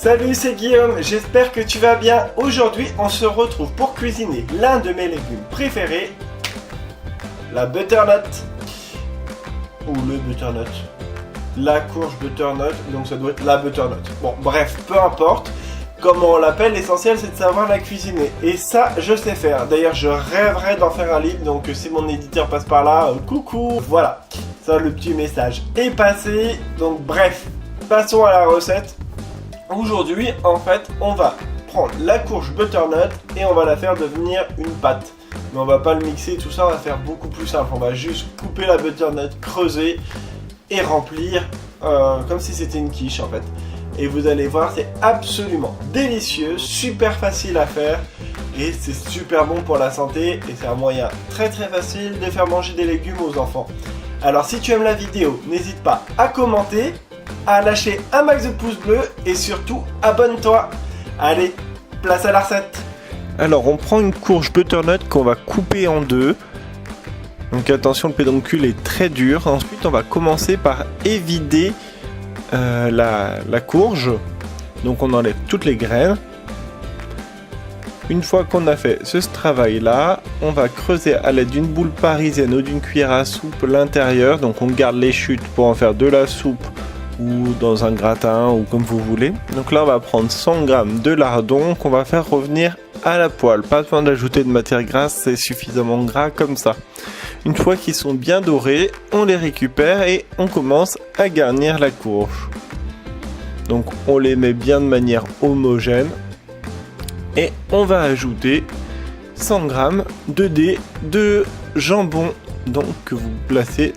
Salut, c'est Guillaume, j'espère que tu vas bien. Aujourd'hui, on se retrouve pour cuisiner l'un de mes légumes préférés, la butternut. Ou le butternut. La courge butternut, donc ça doit être la butternut. Bon, bref, peu importe. Comment on l'appelle, l'essentiel c'est de savoir la cuisiner. Et ça, je sais faire. D'ailleurs, je rêverais d'en faire un livre, donc si mon éditeur passe par là, coucou. Voilà, ça le petit message est passé. Donc bref, passons à la recette. Aujourd'hui, en fait, on va prendre la courge butternut et on va la faire devenir une pâte. Mais on va pas le mixer, tout ça, on va faire beaucoup plus simple. On va juste couper la butternut, creuser et remplir comme si c'était une quiche en fait. Et vous allez voir, c'est absolument délicieux, super facile à faire et c'est super bon pour la santé et c'est un moyen très facile de faire manger des légumes aux enfants. Alors si tu aimes la vidéo, n'hésite pas à commenter, à lâcher un max de pouces bleus et surtout abonne-toi. Allez, place à la recette. Alors on prend une courge butternut qu'on va couper en deux. Donc attention, le pédoncule est très dur. Ensuite on va commencer par évider la courge. Donc on enlève toutes les graines. Une fois qu'on a fait ce travail là, on va creuser à l'aide d'une boule parisienne ou d'une cuillère à soupe l'intérieur. Donc on garde les chutes pour en faire de la soupe ou dans un gratin ou comme vous voulez. Donc là on va prendre 100 g de lardon qu'on va faire revenir à la poêle. Pas besoin d'ajouter de matière grasse, c'est suffisamment gras comme ça. Une fois qu'ils sont bien dorés, on les récupère et on commence à garnir la courge. Donc on les met bien de manière homogène et on va ajouter 100 g de dés de jambon, donc que vous placez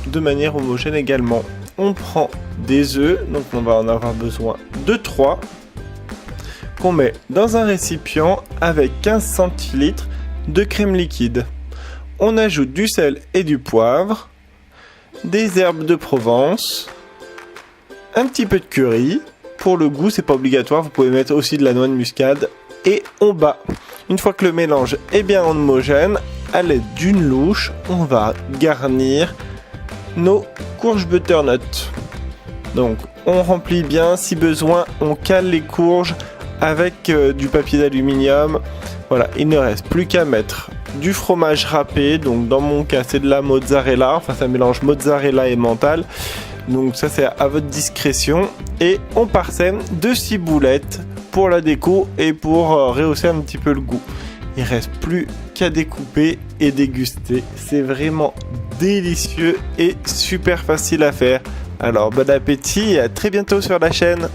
de manière homogène également. On prend des œufs, donc on va en avoir besoin de 3, qu'on met dans un récipient avec 15 centilitres de crème liquide. On ajoute du sel et du poivre, des herbes de Provence, un petit peu de curry. Pour le goût, c'est pas obligatoire, vous pouvez mettre aussi de la noix de muscade et on bat. Une fois que le mélange est bien homogène, à l'aide d'une louche, on va garnir nos courges butternut. Donc on remplit bien, si besoin on cale les courges avec du papier d'aluminium. Voilà, il ne reste plus qu'à mettre du fromage râpé, donc dans mon cas c'est de la mozzarella, enfin ça mélange mozzarella et mental, donc ça c'est à votre discrétion, et on parsème de ciboulettes pour la déco et pour rehausser un petit peu le goût. Il reste plus qu'à découper et déguster, c'est vraiment délicieux et super facile à faire. Alors bon appétit et à très bientôt sur la chaîne.